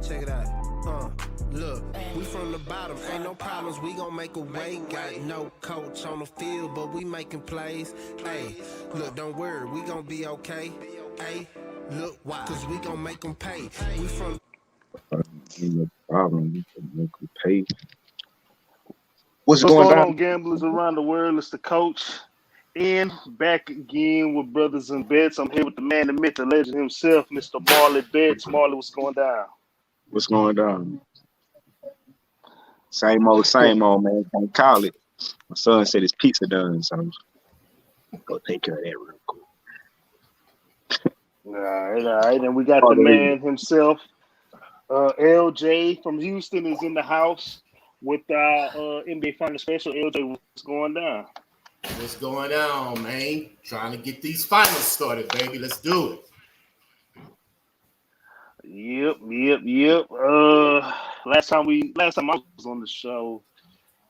Check it out. Look, we from the bottom, ain't no problems, we gon' make a way. Got no coach on the field, but we making plays. Hey, look, don't worry, we gon' be okay. Hey, look, why? Cause we gon' make them pay. We from Ain't no problem. We can make you pay. What's What's going going down? on, gamblers around the world? It's the coach. And back again with Brothers and Bets. I'm here with the man, the myth, the legend himself, Mr. Marley Bets. Marley, what's going down? What's going down? Same old, man. Can't call it. My son said his pizza done, so I'm go take care of that real quick. All right. And we got the man himself, LJ from Houston, is in the house with our NBA Final Special. LJ, what's going down? What's going on, man? Trying to get these finals started, baby. Let's do it. Yep. Last time I was on the show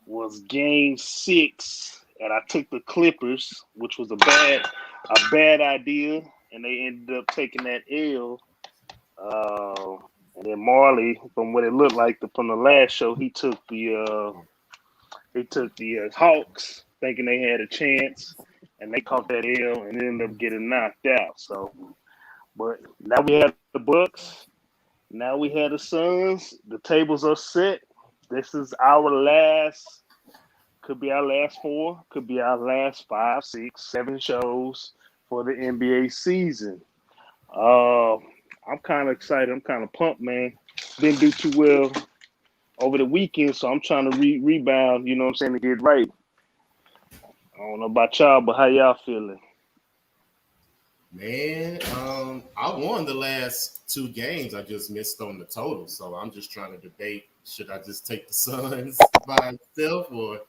was Game 6, and I took the Clippers, which was a bad idea, and they ended up taking that L. And then Marley, from what it looked like from the last show, he took the Hawks, thinking they had a chance, and they caught that L and ended up getting knocked out. So, but now we have the Bucks. Now we have the Suns. The tables are set. This is our last. Could be our last 4. Could be our last 5, 6, 7 shows for the NBA season. I'm kind of excited. I'm kind of pumped, man. Didn't do too well over the weekend, so I'm trying to rebound, you know what I'm saying, to get right. I don't know about y'all, but how y'all feeling? Man, I won the last 2 games. I just missed on the total. So I'm just trying to debate, should I just take the Suns by itself or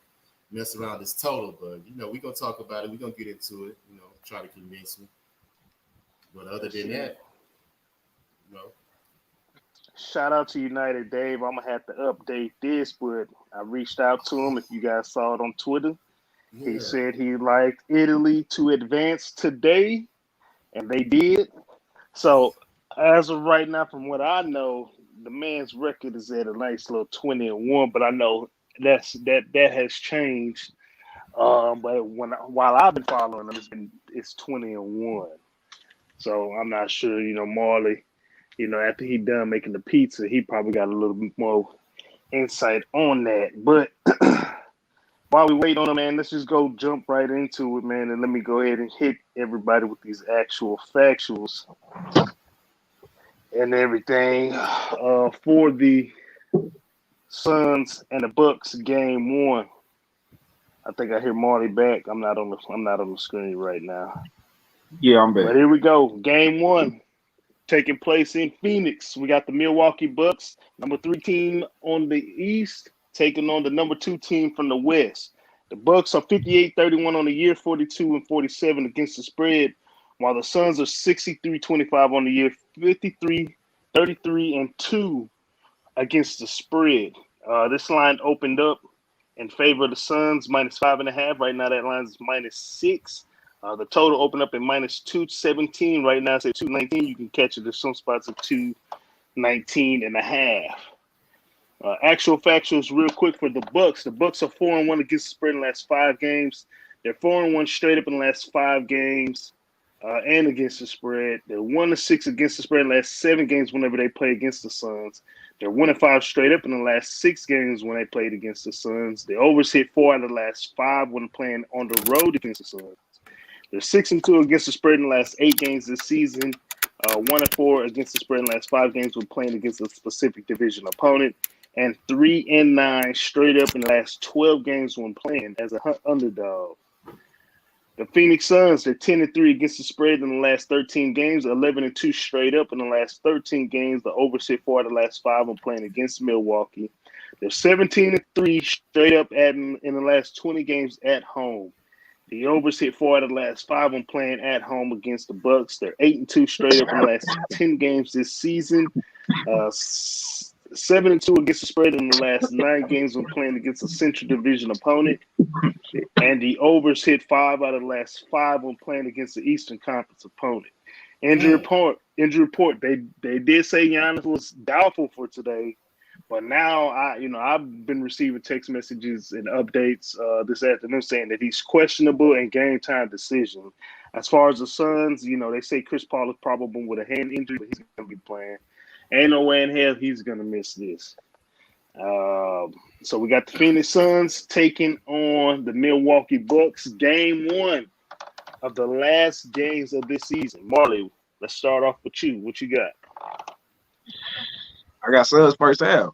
mess around this total? But, we're going to talk about it. We're going to get into it, try to convince me. But other than that, Shout out to United Dave. I'm going to have to update this, but I reached out to him. If you guys saw it on Twitter, He said he liked Italy to advance today, and they did. So, as of right now, from what I know, the man's record is at a nice little 20-1, but I know that has changed. But while I've been following him, it's 20-1. So I'm not sure. Marley. After he done making the pizza, he probably got a little bit more insight on that. But while we wait on him, man, let's just go jump right into it, man, and let me go ahead and hit everybody with these actual factuals and everything for the Suns and the Bucks game 1. I think I hear Marley back. I'm not on the screen right now. Yeah, I'm back. But here we go. Game 1 taking place in Phoenix. We got the Milwaukee Bucks, number 3 team on the East, taking on the number 2 team from the West. The Bucks are 58-31 on the year, 42-47 against the spread, while the Suns are 63-25 on the year, 53-33-2 against the spread. This line opened up in favor of the Suns, -5.5. Right now, that line is -6. The total opened up at -217. Right now, it's at 219. You can catch it at some spots at 219.5. Actual factuals, real quick for the Bucks. The Bucks are 4-1 against the spread in the last 5 games. They're 4-1 straight up in the last 5 games, and against the spread. They're 1-6 against the spread in the last 7 games whenever they play against the Suns. They're 1-5 straight up in the last 6 games when they played against the Suns. The overs hit 4 out of the last 5 when playing on the road against the Suns. They're 6-2 against the spread in the last 8 games this season. 1-4 against the spread in the last 5 games when playing against a specific division opponent. And 3-9 straight up in the last 12 games when playing as an underdog. The Phoenix Suns, they're 10-3 against the spread in the last 13 games, 11-2 straight up in the last 13 games. The overs hit 4 out of the last 5 when playing against Milwaukee. They're 17-3 straight up in the last 20 games at home. The overs hit 4 out of the last 5 when playing at home against the Bucks. They're 8-2 straight up in the last 10 games this season. 7-2 against the spread in the last 9 games when playing against a Central Division opponent. And the overs hit 5 out of the last 5 when playing against the Eastern Conference opponent. Injury report. They did say Giannis was doubtful for today, but now I've been receiving text messages and updates this afternoon saying that he's questionable and game time decision. As far as the Suns, they say Chris Paul is probable with a hand injury, but he's going to be playing. Ain't no way in hell he's going to miss this. So we got the Phoenix Suns taking on the Milwaukee Bucks. Game 1 of the last games of this season. Marley, let's start off with you. What you got? I got Suns first half.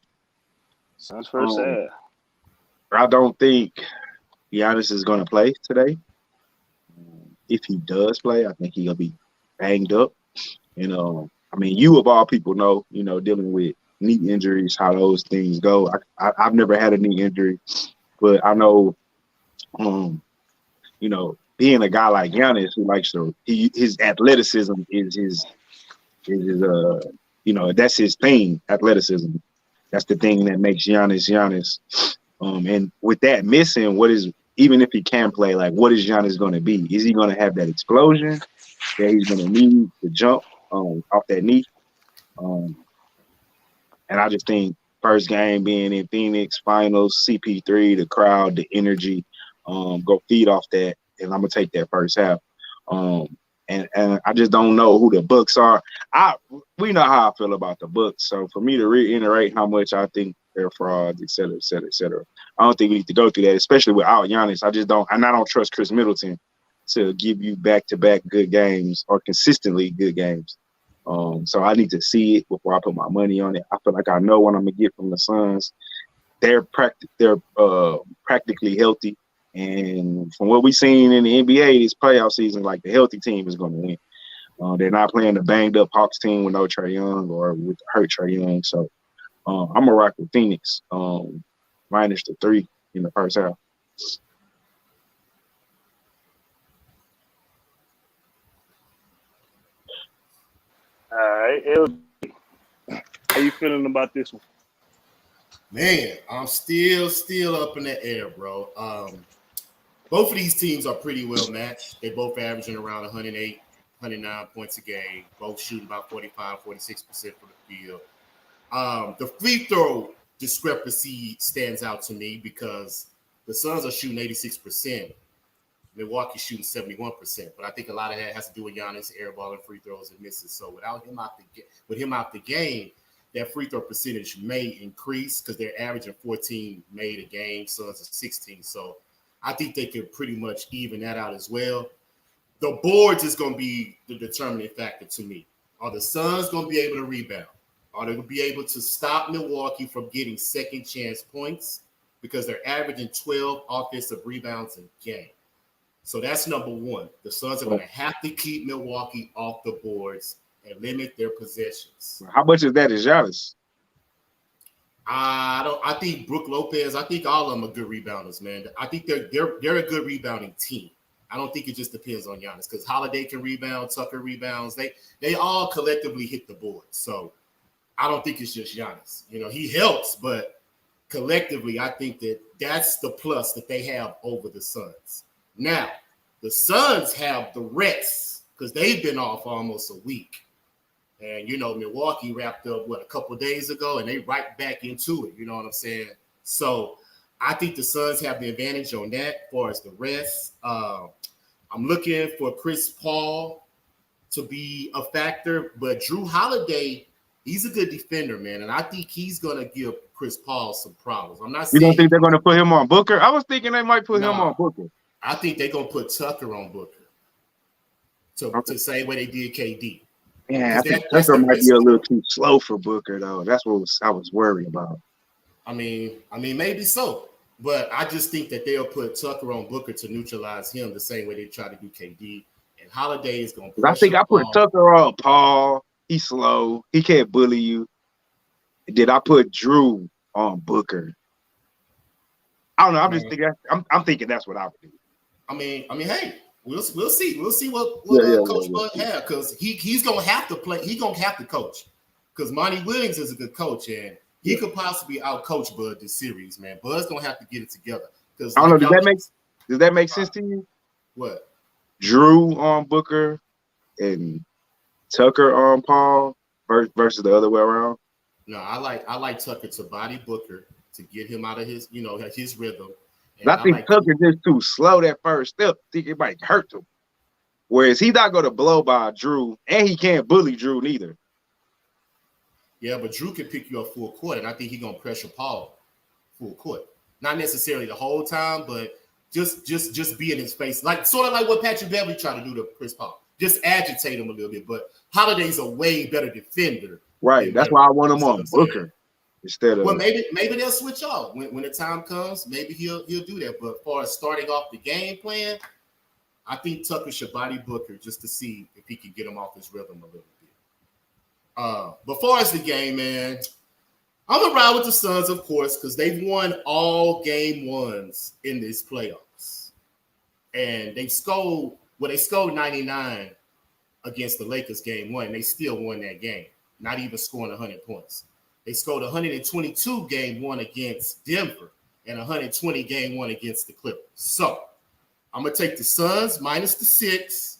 Suns first half. I don't think Giannis is going to play today. If he does play, I think he'll be banged up. You of all people know, dealing with knee injuries, how those things go. I've never had a knee injury, but I know, being a guy like Giannis who likes his athleticism is that's his thing, athleticism. That's the thing that makes Giannis. And with that missing, even if he can play, like, what is Giannis going to be? Is he going to have that explosion that he's going to need to jump off that knee? And I just think first game being in Phoenix, finals, CP3, the crowd, the energy, go feed off that, and I'm gonna take that first half. And I just don't know who the Bucks are. We know how I feel about the Bucks, so for me to reiterate how much I think they're frauds, et cetera, et cetera, et cetera, I don't think we need to go through that, especially without Giannis. I don't trust Chris Middleton to give you back-to-back good games or consistently good games. So I need to see it before I put my money on it. I feel like I know what I'm gonna get from the Suns. They're practically healthy, and from what we've seen in the NBA this playoff season, like, the healthy team is gonna win. They're not playing the banged up Hawks team with no Trae Young or with the hurt Trae Young. So I'm gonna rock with Phoenix minus the 3 in the first half. All right, LG, how you feeling about this one? Man, I'm still up in the air, bro. Both of these teams are pretty well matched. They're both averaging around 108, 109 points a game. Both shooting about 45, 46% from the field. The free throw discrepancy stands out to me because the Suns are shooting 86%. Milwaukee shooting 71%, but I think a lot of that has to do with Giannis airballing free throws and misses. So without him out the game, that free throw percentage may increase because they're averaging 14 made a game. Suns are 16. So I think they can pretty much even that out as well. The boards is going to be the determining factor to me. Are the Suns going to be able to rebound? Are they going to be able to stop Milwaukee from getting second chance points? Because they're averaging 12 offensive rebounds a game. So that's number one. The Suns are going to have to keep Milwaukee off the boards and limit their possessions. How much of that is Giannis? I think Brook Lopez. I think all of them are good rebounders, man. I think they're a good rebounding team. I don't think it just depends on Giannis because Holiday can rebound, Tucker rebounds. They all collectively hit the board. So I don't think it's just Giannis. He helps, but collectively, I think that's the plus that they have over the Suns. Now, the Suns have the rest because they've been off almost a week. And, Milwaukee wrapped up, a couple of days ago, and they right back into it. You know what I'm saying? So I think the Suns have the advantage on that as far as the rest. I'm looking for Chris Paul to be a factor, but Drew Holiday, he's a good defender, man, and I think he's going to give Chris Paul some problems. I'm not saying— You don't think they're going to put him on Booker? I was thinking they might put him on Booker. I think they're going to put Tucker on Booker to say what they did KD. Yeah, I think Tucker might be a little too slow for Booker, though. That's what I was worried about. I mean, maybe so. But I just think that they'll put Tucker on Booker to neutralize him the same way they try to do KD. And Holiday is going to— I think I put Tucker on Paul. He's slow. He can't bully you. Did I put Drew on Booker? I don't know. I'm thinking that's what I would do. I mean, hey, we'll see. We'll see what Coach Bud have because he's gonna have to play. He's gonna have to coach because Monty Williams is a good coach and he could possibly out-coach Bud this series. Man, Bud's gonna have to get it together. Because I don't know. Does that make sense to you? What? Drew on Booker and Tucker on Paul versus the other way around. No, I like Tucker to body Booker to get him out of his rhythm. And I And I think like Tucker just too slow that first step. I think it might hurt him. Whereas he's not going to blow by Drew, and he can't bully Drew neither. Yeah, but Drew can pick you up full court, and I think he's gonna pressure Paul full court. Not necessarily the whole time, but just be in his face, like sort of like what Patrick Beverly tried to do to Chris Paul. Just agitate him a little bit. But Holiday's a way better defender. Right. That's why I want him on Booker instead of. Well, maybe they'll switch off when the time comes. Maybe he'll do that. But as far as starting off the game plan, I think Tucker should body Booker just to see if he can get him off his rhythm a little bit. But far as the game, man, I'm gonna ride with the Suns, of course, because they've won all game ones in this playoffs, and they scored 99 against the Lakers game one. They still won that game, not even scoring 100 points. They scored 122 game one against Denver and 120 game one against the Clippers. So I'm gonna take the Suns minus the 6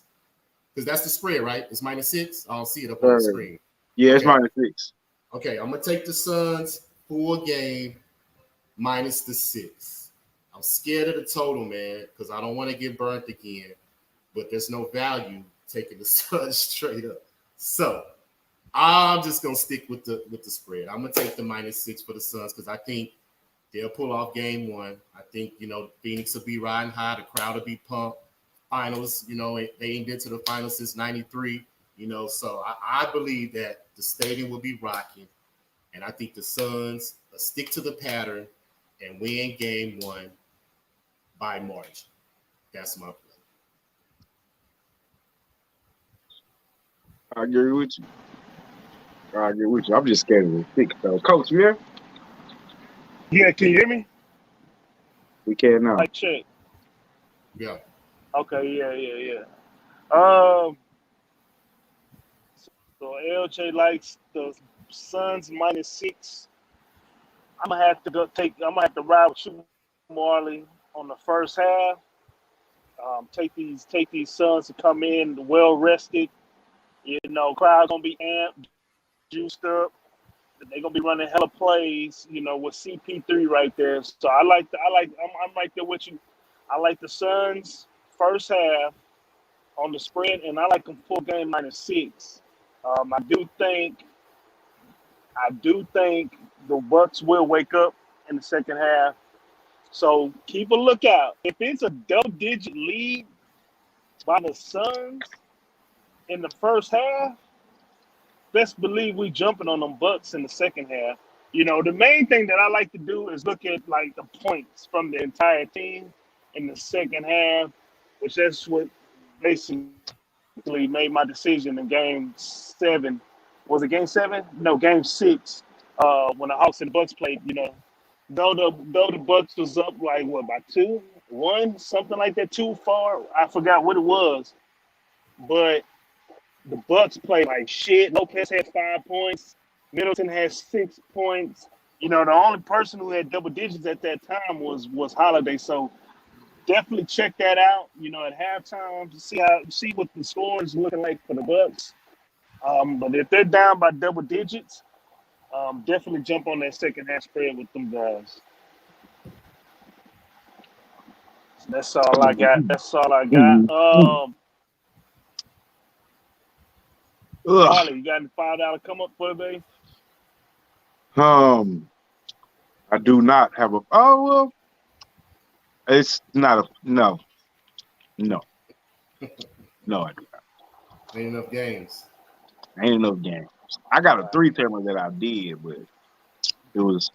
because that's the spread, right? It's -6. I don't see it up on the screen. Yeah, it's -6. Okay, I'm gonna take the Suns full game minus the 6. I'm scared of the total, man, because I don't want to get burnt again. But there's no value taking the Suns straight up. So I'm just gonna stick with the spread. I'm gonna take the -6 for the Suns because I think they'll pull off game one. I think Phoenix will be riding high, the crowd will be pumped. Finals, they ain't been to the finals since '93. So I believe that the stadium will be rocking, and I think the Suns will stick to the pattern and win game one by margin. That's my play. I agree with you. I'm just scared of the 6, though. Coach, you here? Yeah, can you hear me? We can now. Like check. Yeah. Okay, yeah. So LJ likes the Suns -6. I'm gonna have to ride with you, Marley, on the first half. Take these Suns to come in well rested. Crowd's gonna be amped, juiced up. They're gonna be running hella plays. With CP3 right there. So I'm right there with you. I like the Suns first half on the spread, and I like them full game -6. I do think the Bucks will wake up in the second half. So keep a lookout. If it's a double-digit lead by the Suns in the first half, best believe we jumping on them Bucks in the second half. The main thing that I like to do is look at like the points from the entire team in the second half, which that's what basically made my decision in game 7. Was it game 7? No, game 6. When the Hawks and Bucks played, though the Bucks was up like by 2-1, something like that, too far. I forgot what it was, but the Bucks played like shit. Lopez had 5 points. Middleton had 6 points. The only person who had double digits at that time was Holiday. So definitely check that out. At halftime to see what the score is looking like for the Bucks. But if they're down by double digits, definitely jump on that second half spread with them guys. So that's all I got. Marley, you got any $5 come up for today? I do not have a. Oh well, it's not a no. I do not. Ain't enough games. Ain't enough games. I got a 3-teamer that I did, but it's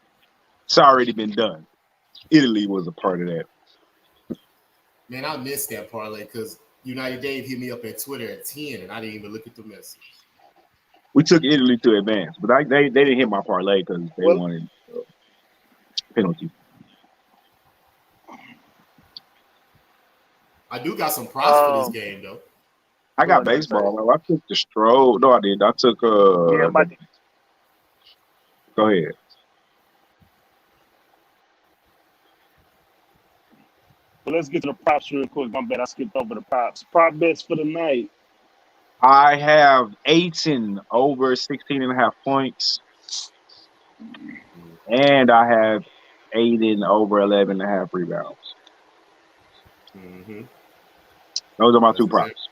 already been done. Italy was a part of that. Man, I missed that parlay because United Dave hit me up at Twitter at 10, and I didn't even look at the message. We took Italy to advance, but they didn't hit my parlay because they wanted penalty. I do got some props for this game, though. I got baseball. I took the stroll. No, I didn't. I took Go ahead. Well, let's get to the props real quick. My bad, I skipped over the props. Prop bets for the night. I have Aiton over 16.5 points, and I have Aiden over 11.5 rebounds. Mm-hmm. Those are my That's two exactly. props.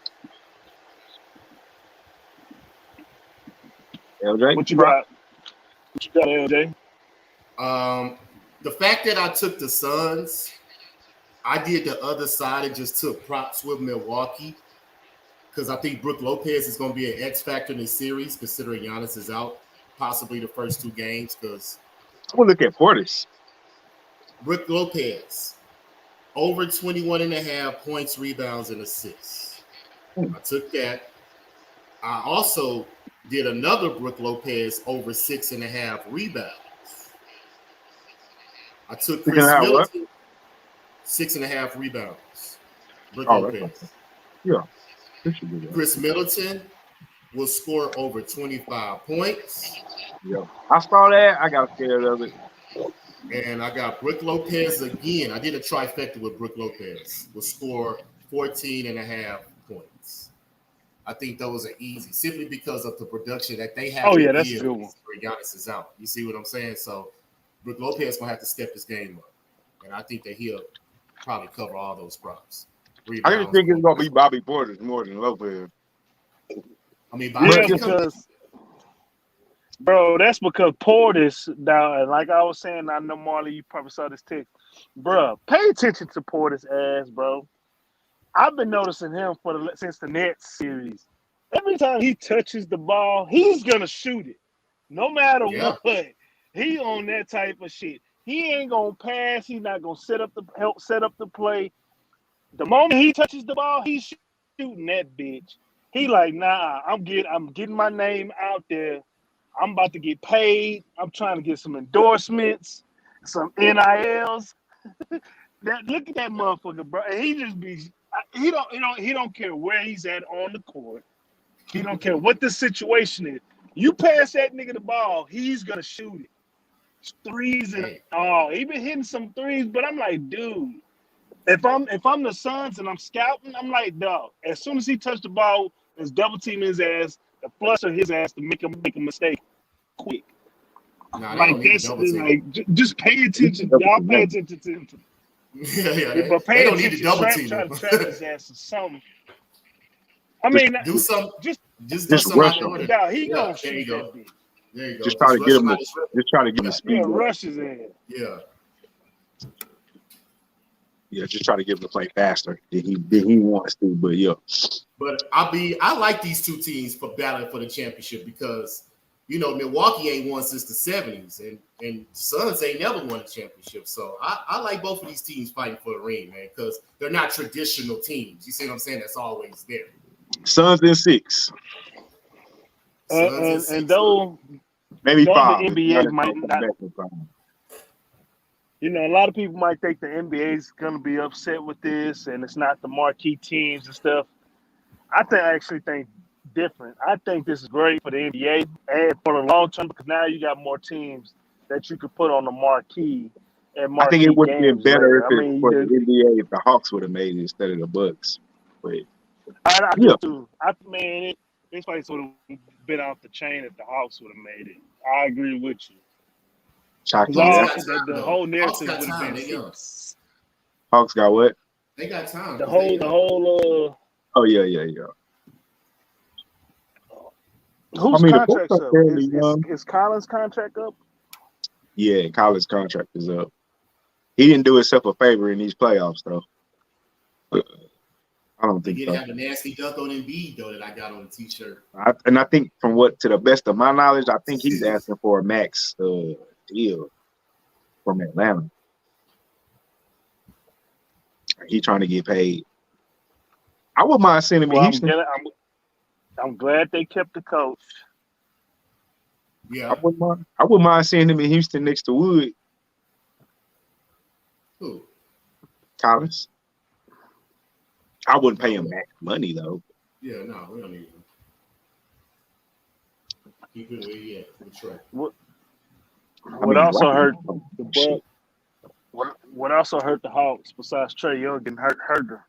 LJ, What you prop? got? What you got, LJ? The fact that I took the Suns, I did the other side and just took props with Milwaukee because I think Brook Lopez is going to be an X factor in this series, considering Giannis is out possibly the first 2 games. Because I'm gonna look at Portis. Brook Lopez over 21.5 points, rebounds, and assists. I took that. I also did another Brook Lopez over 6.5 rebounds. I took Chris 6.5 what? Middleton 6.5 rebounds. Brook Oh, that's okay. Lopez. Yeah, this should be good. Chris Middleton will score over 25 points. Yeah, I saw that. I got scared of it. And I got Brook Lopez again. I did a trifecta with Brook Lopez. Will score 14.5 points. I think those are easy simply because of the production that they have Oh to yeah, that's a give good one. where Giannis is out. You see what I'm saying? So Brook Lopez going to have to step his game up. And I think that he'll probably cover all those props. I just think it's gonna be Bobby Portis more than Lopez. I mean, Yeah, because bro, that's because Portis now, like I was saying, I know Marley, you probably saw this text. Bro, pay attention to Portis' ass, bro. I've been noticing him since the Nets series. Every time he touches the ball, he's gonna shoot it, no matter Yeah. what. He on that type of shit. He ain't gonna pass. He's not gonna help set up the play. The moment he touches the ball, he's shooting that bitch. He like, nah, I'm getting my name out there. I'm about to get paid. I'm trying to get some endorsements, some NILs. Look at that motherfucker, bro. And he don't care where he's at on the court. He don't care what the situation is. You pass that nigga the ball, he's gonna shoot it. Threes and all. He been hitting some threes, but I'm like, dude, if I'm the Suns and I'm scouting, I'm like, dog. As soon as he touched the ball, let's double team his ass, to flush his ass to make him make a mistake quick. Nah, like that's like just pay attention. Y'all pay attention to him. Yeah. But pay they don't need to attention. double team Try him. to trap his ass or something. I mean, do some, just rush him. Yeah, he gonna shoot that bitch. There you go. Just try to get him. Just try to give him speed. Yeah, rush his ass. Yeah. Yeah, just try to get him to play faster than he wants to. But yeah. But I like these two teams for battling for the championship because Milwaukee ain't won since the 70s, and Suns ain't never won a championship. So I like both of these teams fighting for the ring, man, because they're not traditional teams. You see what I'm saying? That's always there. Suns in 6. And though maybe 5. The NBA might not. A lot of people might think the NBA is going to be upset with this, and it's not the marquee teams and stuff. I actually think different. I think this is great for the NBA and for the long term because now you got more teams that you could put on the marquee. And I think it would have been better for the NBA if the Hawks would have made it instead of the Bucks. But I do too. This place would have been off the chain if the Hawks would have made it. I agree with you. The whole narrative would have been. Hawks got what? They got time. The whole. Oh yeah. Whose contract's up? Is Collins' contract up? Yeah, Collins' contract is up. He didn't do himself a favor in these playoffs, though. I don't think he so. He didn't have a nasty dunk on Embiid, though, that I got on the T-shirt. I think to the best of my knowledge, I think he's asking for a max deal from Atlanta. He's trying to get paid. I wouldn't mind seeing him in Houston. I'm glad they kept the coach. Yeah. I wouldn't mind seeing him in Houston next to Wood. Who? Collins. I wouldn't pay him max money though. Yeah, no, we don't need him. Keep it where he at. That's right. What also hurt the Bucks? What also hurt the Hawks besides Trae Young getting hurt? Herder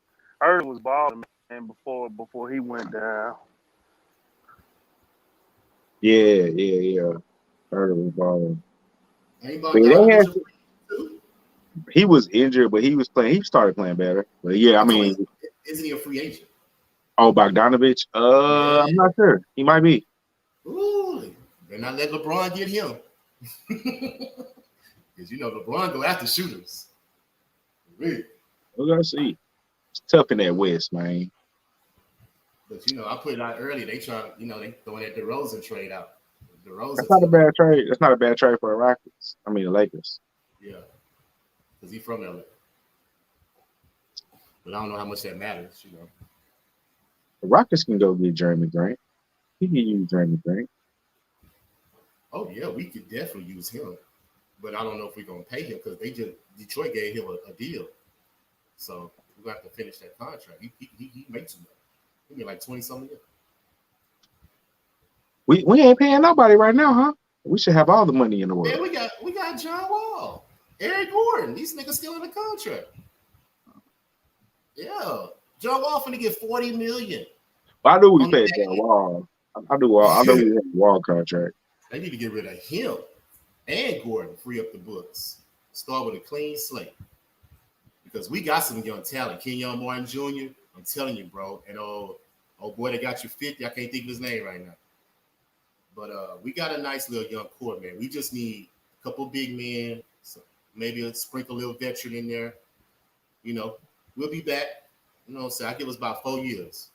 was balling, man, before he went down. Yeah. Heard of him balling. Ain't But they Bogdanovich had, a free agent too? he was injured, but he was playing. He started playing better. But yeah, I I'm talking mean, about, isn't he a free agent? Bogdanovich. Yeah. I'm not sure. He might be. Ooh, better not let LeBron get him. Because you know LeBron go after shooters. Really. We're gonna see. It's tough in that West, man. But you know, I put it out earlier. They trying, you know, they throwing that DeRozan trade out. That's DeRozan not a took, bad trade. That's not a bad trade for the Rockets. I mean, the Lakers. yeah, because he's from LA. But I don't know how much that matters, you know. The Rockets can go get Jeremy Grant. He can use Jeremy Grant. Oh yeah, we could definitely use him, but I don't know if we're gonna pay him because Detroit gave him a deal, so we're gonna have to finish that contract. He makes too much. He made like 20 something years. We ain't paying nobody right now, huh? We should have all the money in the world. Man, we got John Wall, Eric Gordon. These niggas still in the contract. Yeah, John Wall finna get $40 million. I knew we paid John Wall. I know we had a Wall contract. They need to get rid of him and Gordon, free up the books. Start with a clean slate. Because we got some young talent. Kenyon Martin Jr., I'm telling you, bro. And oh boy, they got you 50. I can't think of his name right now. But we got a nice little young core, man. We just need a couple big men, so maybe a sprinkle little veteran in there. You know, we'll be back. You know what I'm saying? I give us about 4 years.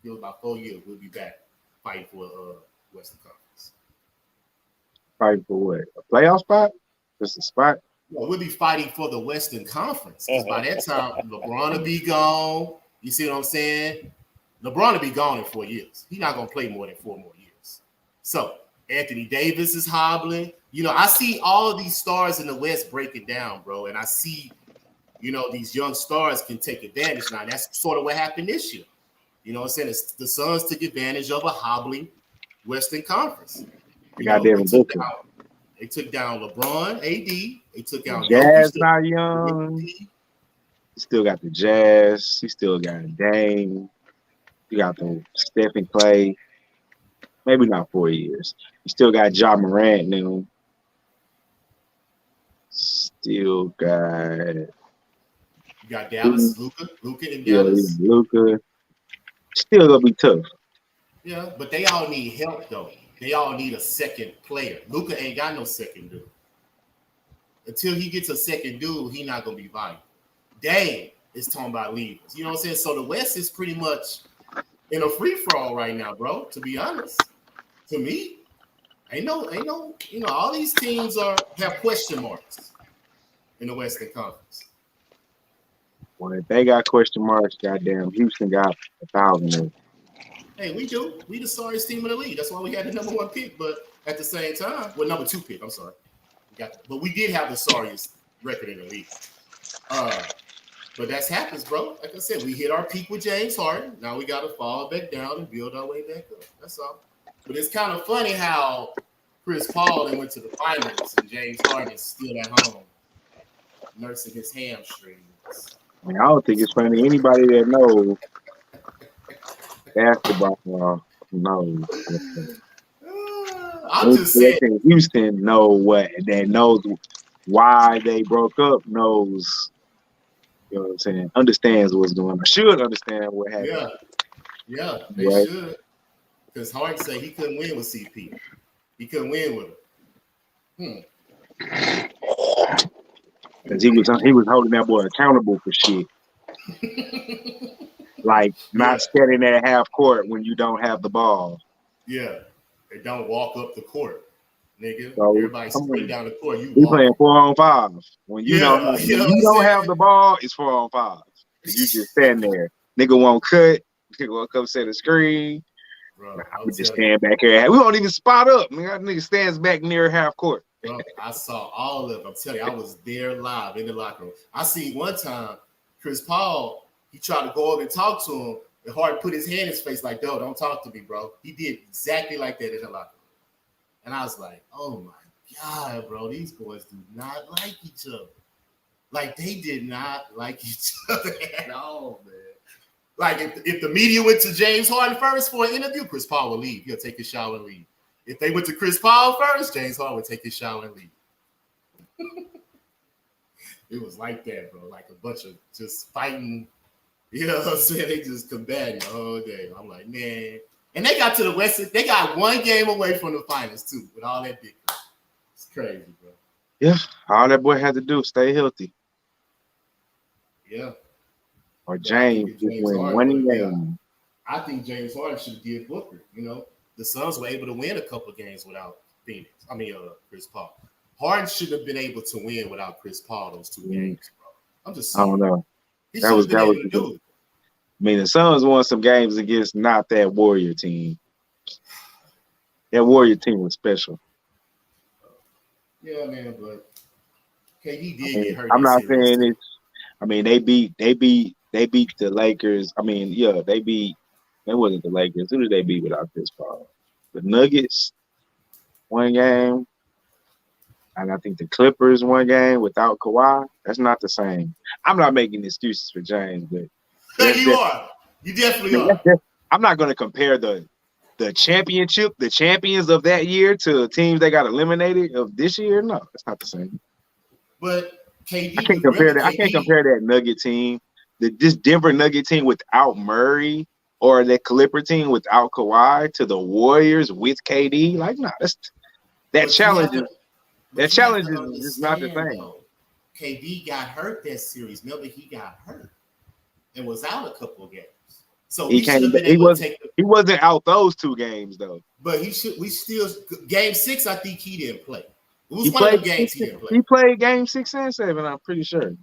We'll be back fighting for Western Conference. Fighting for what? A playoff spot? Just a spot? Well, we'll be fighting for the Western Conference. Because by that time, LeBron will be gone. You see what I'm saying? LeBron will be gone in 4 years. He's not going to play more than 4 more years. So Anthony Davis is hobbling. You know, I see all of these stars in the West breaking down, bro. And I see, you know, these young stars can take advantage now. That's sort of what happened this year. You know what I'm saying? The Suns took advantage of a hobbling Western Conference. You know, they took down LeBron, AD. They took down Jazz not young. He still got the Jazz. He still got Dame. You got the Stephen Clay. Maybe not 4 years. You still got Ja Morant now. Still got. You got Dallas, Luka in Yeah, Dallas. Luka. Still gonna be tough. Yeah, but they all need help though. They all need a second player. Luka ain't got no second dude. Until he gets a second dude, he not gonna be viable. Dame is talking about leaving. You know what I'm saying? So the West is pretty much in a free for all right now, bro. To be honest, to me, ain't no. You know, all these teams have question marks in the Western Conference. Well, if they got question marks, goddamn, Houston got 1,000. Hey, we do. We the sorriest team in the league. That's why we had the #1 pick. But at the same time, well, #2 pick. I'm sorry. But we did have the sorriest record in the league. But that's happens, bro. Like I said, we hit our peak with James Harden. Now we got to fall back down and build our way back up. That's all. But it's kind of funny how Chris Paul then went to the finals and James Harden is still at home nursing his hamstrings. I mean, I don't think it's funny. Anybody that knows basketball knows. I'm just saying. Houston knows why they broke up. Knows, you know what I'm saying? Understands what's going on. Should understand what happened. Yeah, they should. Because Harden said he couldn't win with CP. He couldn't win with him. Because he was holding that boy accountable for shit. Like not standing at half court when you don't have the ball. Yeah, they don't walk up the court, nigga. So, everybody sprint down the court. You playing 4-on-5. When you don't have the ball, it's 4-on-5. You just stand there. Nigga won't cut. Nigga won't come set a screen. Bro, we just stand back here. We won't even spot up. Nigga stands back near half court. Bro, I saw all of it. I'm telling you, I was there live in the locker room. I seen one time Chris Paul, he tried to go over and talk to him, and Harden put his hand in his face like, "No, don't talk to me, bro." He did exactly like that in the locker room. And I was like, oh my God, bro, these boys do not like each other. Like, they did not like each other at all, man. Like, if the media went to James Harden first for an interview, Chris Paul will leave. He'll take a shower and leave. If they went to Chris Paul first, James Harden would take his shower and leave. It was like that, bro. Like a bunch of just fighting. You know what I'm saying? They just combating the whole day. I'm like, man. And they got to the West. They got one game away from the finals, too, with all that big. It's crazy, bro. Yeah, all that boy had to do, stay healthy. Yeah. Or James just win one game. I think James Harden should have did Booker. You know, the Suns were able to win a couple of games without Chris Paul. Harden should have been able to win without Chris Paul those 2 games, bro. I'm just saying. I don't know. He should have been able to do it. I mean, the Suns won some games against not that Warrior team. That Warrior team was special. Yeah, man, but KD did get hurt. I'm not saying it's. I mean, they beat the Lakers. I mean, yeah, they wasn't the Lakers. Who did they beat without Chris Paul? The Nuggets, one game. And I think the Clippers one game without Kawhi. That's not the same. I'm not making excuses for James, but you are. You definitely are. I'm not going to compare the championship, the champions of that year to teams that got eliminated of this year. No, it's not the same. But KD, I can't compare that. I can't compare that Nugget team, this Denver Nugget team without Murray, or that Clipper team without Kawhi to the Warriors with KD. Like, no, that challenge is. That challenge is not the same. Though, KD got hurt that series. Remember, he got hurt and was out a couple of games. So he wasn't out those 2 games though. But we still game 6. I think he didn't play. It was one of them games he didn't play. He played game 6 and 7. I'm pretty sure.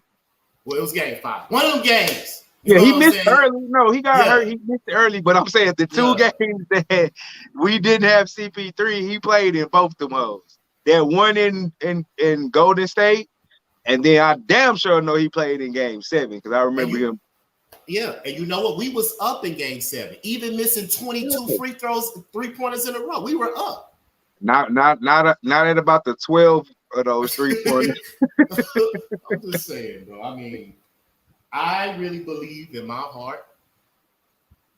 Well, it was game 5. One of them games. Yeah, he missed early. No, he got hurt. He missed early. But I'm saying the 2 games that we didn't have CP3, he played in both them hoes. That one in Golden State, and then I damn sure know he played in game 7 because I remember him. Yeah, and you know what? We was up in game 7, even missing 22 free throws, 3-pointers in a row. We were up. Not at about the 12 of those 3-pointers. I'm just saying, bro. I mean, I really believe in my heart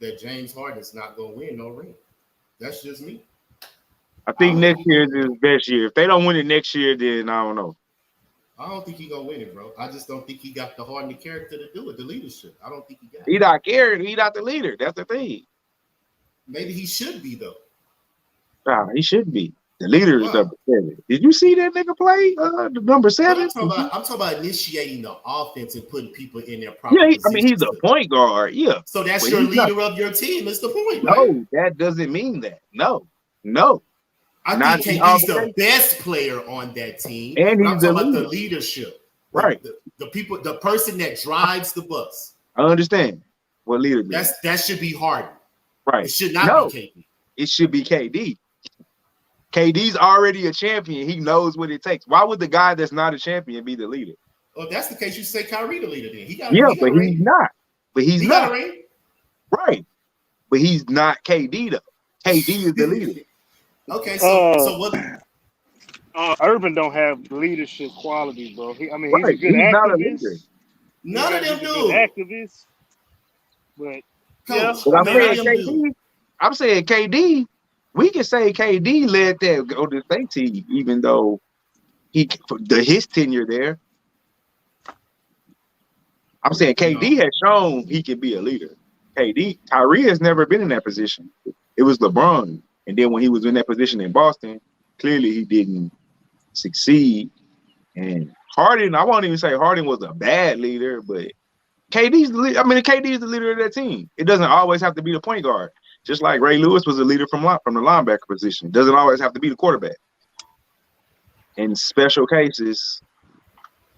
that James Harden is not going to win no ring. That's just me. I think next year is his best year. If they don't win it next year, then I don't know. I don't think he's gonna win it, bro. I just don't think he got the heart and the character to do it, the leadership. I don't think he got it. He not character, he not the leader. That's the thing. Maybe he should be though. Nah, he should be. The leader is number 7. Did you see that nigga play the number 7? I'm talking about initiating the offense and putting people in their proper positions. I mean, he's a point guard. Yeah. So that's your leader of your team. Is the point? No, right? That doesn't mean that. No. I think he's the best player on that team. And he's I'm talking about the leadership. Right. The people, the person that drives the bus. I understand what leader means. That should be Harden. Right. It should not be KD. It should be KD. KD's already a champion. He knows what it takes. Why would the guy that's not a champion be the leader? Well, if that's the case, you say Kyrie the leader then. He's not. But he's not. Got a ring. Right. But he's not KD though. KD is the leader. Okay, so what? Urban don't have leadership qualities, bro. He's a good activist. Not a leader. None of them do. Activists, but I'm saying KD. We can say KD led that Golden State team, even though his tenure there. I'm saying KD has shown he can be a leader. Kyrie has never been in that position. It was LeBron. And then when he was in that position in Boston, clearly he didn't succeed. And Harden, I won't even say Harden was a bad leader, but KD is the leader of that team. It doesn't always have to be the point guard. Just like Ray Lewis was a leader from the linebacker position. It doesn't always have to be the quarterback. In special cases,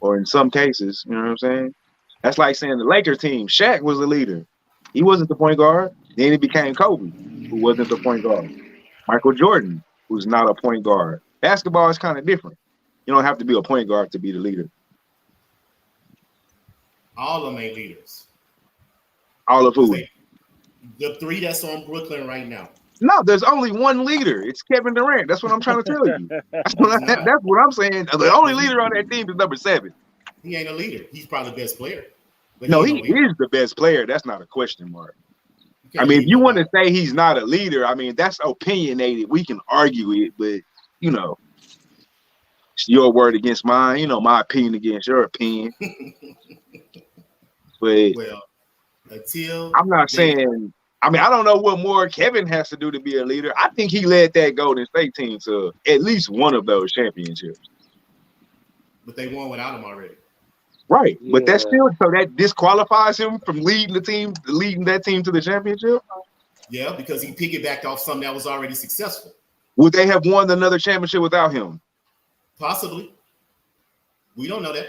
or in some cases, you know what I'm saying? That's like saying the Lakers team, Shaq was the leader. He wasn't the point guard. Then it became Kobe, who wasn't the point guard. Michael Jordan, who's not a point guard. Basketball is kind of different. You don't have to be a point guard to be the leader. All of them ain't leaders. All of who? The 3 that's on Brooklyn right now. No, there's only one leader. It's Kevin Durant. That's what I'm trying to tell you. That's what I'm saying. The only leader on that team is number 7. He ain't a leader. He's probably the best player. But no, he is the best player. That's not a question mark. I mean, if you want to say he's not a leader, I mean, that's opinionated. We can argue it, but you know, it's your word against mine. You know, my opinion against your opinion. But well, until I'm not saying. I mean, I don't know what more Kevin has to do to be a leader. I think he led that Golden State team to at least one of those championships. But they won without him already. Right, Yeah. but that's still so that disqualifies him from leading that team to the championship. Yeah, because he piggybacked off something that was already successful. Would they have won another championship without him? Possibly. We don't know that.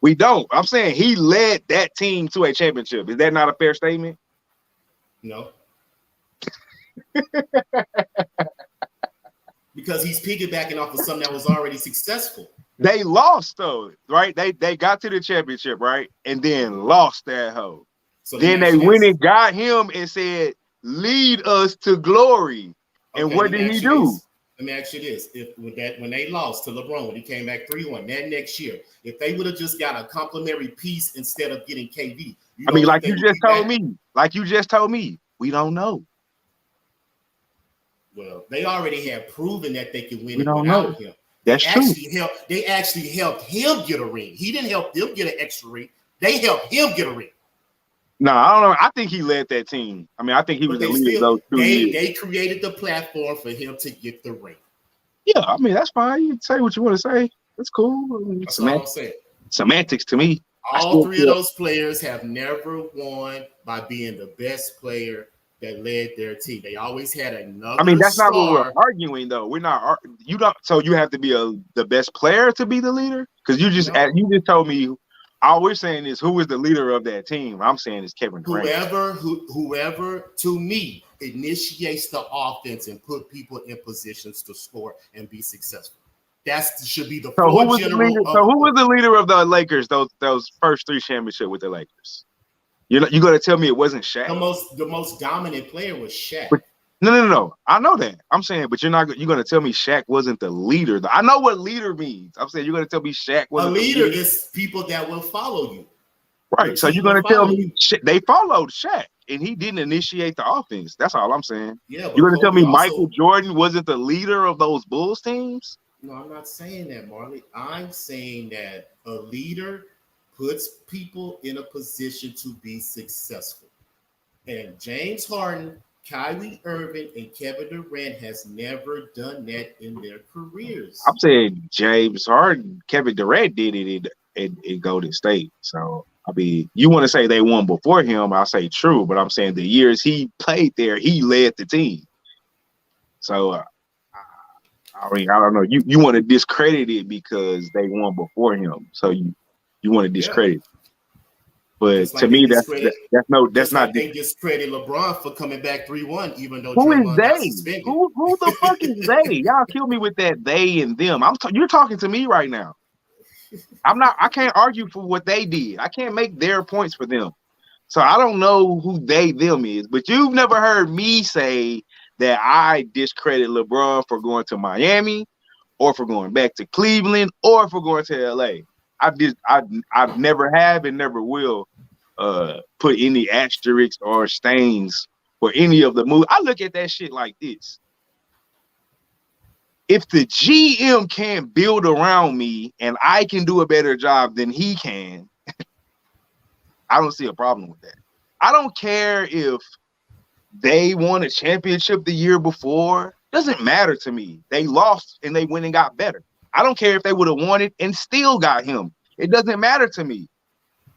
We don't. I'm saying he led that team to a championship. Is that not a fair statement? No. Because he's piggybacking off of something that was already successful. They lost though, right? They got to the championship, right? And then lost that hoe. So then they went and got him and said, "Lead us to glory." And what did he do? Let me ask you this: when they lost to LeBron, when he came back 3-1 that next year, if they would have just got a complimentary piece instead of getting KD, I mean, like you just told me, we don't know. Well, they already had proven that they could win without him. That's true. They actually helped him get a ring. He didn't help them get an extra ring. They helped him get a ring. No, I don't know. I think he led that team. I mean, I think he was the leader of those 2 years. They created the platform for him to get the ring. Yeah, I mean, that's fine. You can say what you want to say. That's cool. I mean, that's all I'm saying. Semantics to me. All 3 of those players have never won by being the best player that led their team. They always had another. I mean, that's star. not what we're arguing, though. We're not. You don't. So you have to be the best player to be the leader? Because you just told me. All we're saying is who is the leader of that team. I'm saying is Kevin Durant. Whoever to me initiates the offense and put people in positions to score and be successful. That should be the So who was the leader of the Lakers? Those first 3 championships with the Lakers. You're going to tell me it wasn't Shaq? The most dominant player was Shaq. But, no. I know that. I'm saying, but you're going to tell me Shaq wasn't the leader. I know what leader means. I'm saying you're going to tell me Shaq wasn't a leader. Is people that will follow you. Right. So you're going to tell me they followed Shaq and he didn't initiate the offense. That's all I'm saying. Yeah. You're going to tell me Michael Jordan wasn't the leader of those Bulls teams? No, I'm not saying that, Marley. I'm saying that a leader puts people in a position to be successful. And James Harden, Kyrie Irving, and Kevin Durant has never done that in their careers. I'm saying James Harden, Kevin Durant did it in Golden State. So, I mean, you want to say they won before him, I'll say true. But I'm saying the years he played there, he led the team. So, I mean, I don't know. You want to discredit it because they won before him. So, you want to discredit it. But to me, that's not. They discredit LeBron for coming back 3-1, even though who is they? Who the fuck is they? Y'all kill me with that they and them. You're talking to me right now. I'm not. I can't argue for what they did. I can't make their points for them. So I don't know who they them is. But you've never heard me say that I discredit LeBron for going to Miami, or for going back to Cleveland, or for going to LA. I've never have and never will put any asterisks or stains for any of the moves. I look at that shit like this. If the GM can't build around me and I can do a better job than he can, I don't see a problem with that. I don't care if they won a championship the year before. Doesn't matter to me. They lost and they went and got better. I don't care if they would have won it and still got him. It doesn't matter to me.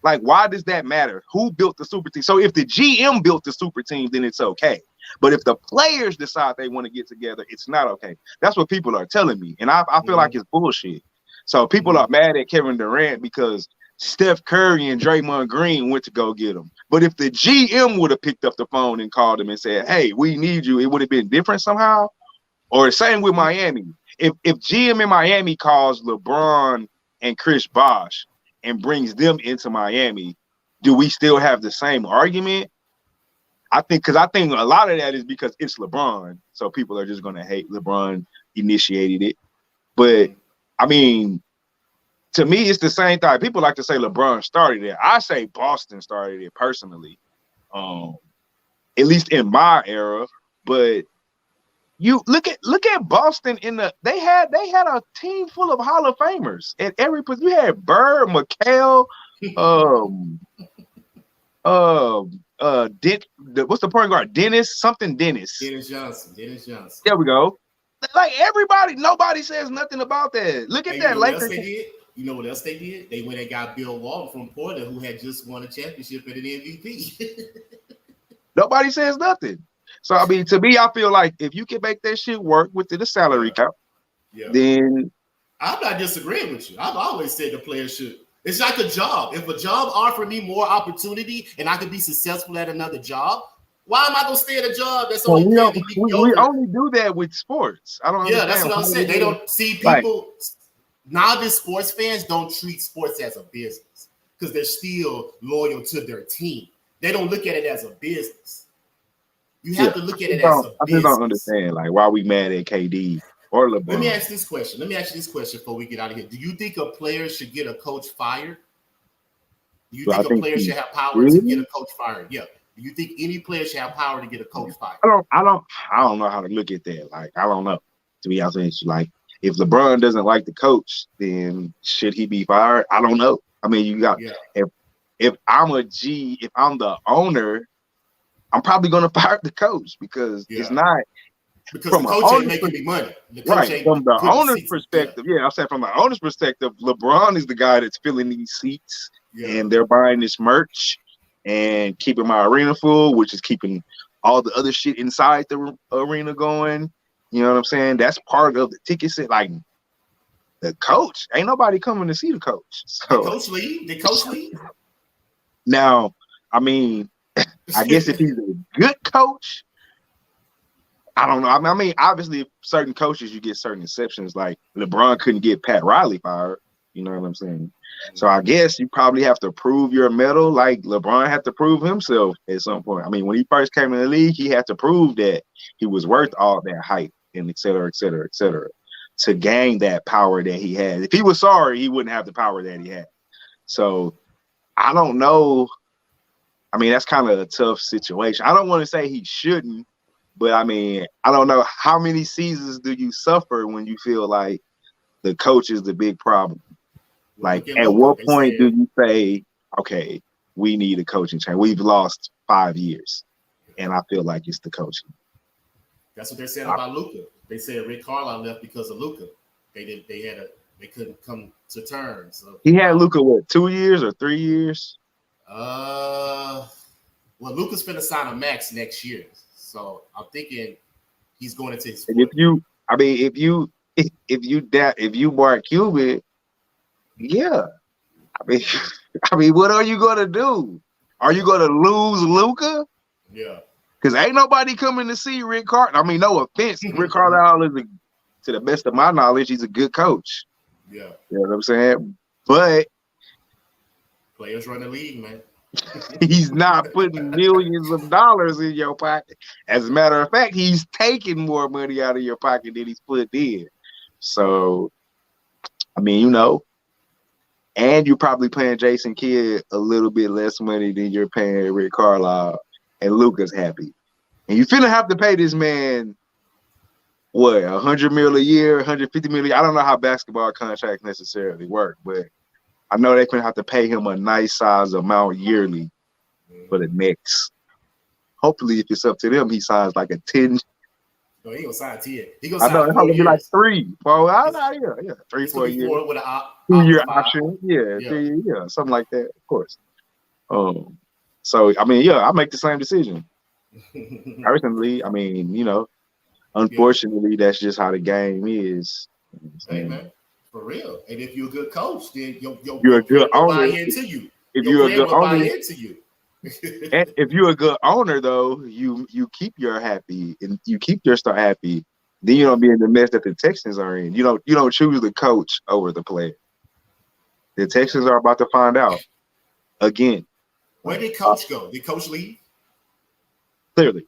Like, why does that matter? Who built the super team? So if the GM built the super team, then it's okay. But if the players decide they want to get together, it's not okay. That's what people are telling me. And I feel like it's bullshit. So people are mad at Kevin Durant because Steph Curry and Draymond Green went to go get him. But if the GM would have picked up the phone and called him and said, hey, we need you, it would have been different somehow. Or same with Miami. If GM in Miami calls LeBron and Chris Bosh and brings them into Miami, do we still have the same argument? I think a lot of that is because it's LeBron. So people are just going to hate LeBron initiated it. But, I mean, to me, it's the same thing. People like to say LeBron started it. I say Boston started it personally. at least in my era. But you look at Boston they had a team full of Hall of Famers at every position. You had Bird, McHale, what's the point guard? Dennis Johnson. There we go. Like everybody, nobody says nothing about that. Look at that Lakers. You know what else they did? They went and got Bill Walton from Portland, who had just won a championship and an MVP. Nobody says nothing. So I mean, to me, I feel like if you can make that shit work within the salary cap, then I'm not disagreeing with you. I've always said the players should. It's like a job. If a job offered me more opportunity and I could be successful at another job, why am I gonna stay at a job that's only paying me mediocre? We only do that with sports. I don't understand. That's what I'm saying. They don't see people. Nowadays, sports fans don't treat sports as a business because they're still loyal to their team. They don't look at it as a business. You have to look at it as a business. I just don't understand like why we mad at KD or LeBron. Let me ask you this question before we get out of here. Do you think a player should get a coach fired? Do you think a player should have power to get a coach fired? Yeah. Do you think any player should have power to get a coach fired? I don't know how to look at that. Like, I don't know. To be honest with you, like, if LeBron doesn't like the coach, then should he be fired? I don't know. I mean, you got if I'm the owner, I'm probably gonna fire the coach because it's not from the coach ain't making any money. Right. From the owner's perspective, I'm saying from the owner's perspective, LeBron is the guy that's filling these seats and they're buying this merch and keeping my arena full, which is keeping all the other shit inside the arena going. You know what I'm saying? That's part of the ticket set. Like the coach, ain't nobody coming to see the coach. So the coach leave. Now, I mean, I guess if he's a good coach, I don't know. I mean, obviously, certain coaches you get certain exceptions. Like LeBron couldn't get Pat Riley fired. You know what I'm saying? So I guess you probably have to prove your mettle, like LeBron had to prove himself at some point. I mean, when he first came in the league, he had to prove that he was worth all that hype and et cetera, to gain that power that he had. If he was sorry, he wouldn't have the power that he had. So I don't know. I mean, that's kind of a tough situation. I don't want to say he shouldn't, but I mean, I don't know how many seasons do you suffer when you feel like the coach is the big problem. Like, at what point do you say, okay, we need a coaching change? We've lost 5 years, and I feel like it's the coaching. That's what they're saying about Luka. They said Rick Carlisle left because of Luka. They couldn't come to terms. So, he had Luka, 2 years or 3 years? Well, Luka's finna sign a max next year, so I'm thinking he's going into his. And if you Mark Cuban. Yeah, I mean, what are you gonna do? Are you gonna lose Luka? Yeah, because ain't nobody coming to see Rick Carlisle. I mean, no offense, Rick Carlisle is, to the best of my knowledge, he's a good coach. Yeah, you know what I'm saying. But players run the league, man. He's not putting millions of dollars in your pocket. As a matter of fact, he's taking more money out of your pocket than he's put in. So, I mean, you know. And you're probably paying Jason Kidd a little bit less money than you're paying Rick Carlisle, and Luka's happy. And you finna have to pay this man, what, $100 million a year, $150 million? I don't know how basketball contracts necessarily work, but I know they're gonna have to pay him a nice size amount yearly for the next. Hopefully, if it's up to them, he signs like a 10. No, he gonna sign 10. He gonna sign 4 years. Gonna be like 3, 4. Yeah, 3, 4 years. With a 2-year option, yeah, something like that, of course. So I mean, I make the same decision. Personally, I mean, you know, unfortunately, that's just how the game is. Hey man, for real. And if you're a good coach, then you're a good owner. If you're a good owner, and if you're a good owner, though, you keep your happy and you keep your star happy. Then you don't be in the mess that the Texans are in. You don't choose the coach over the player. The Texans are about to find out again. Where did coach go? Did coach leave? Clearly.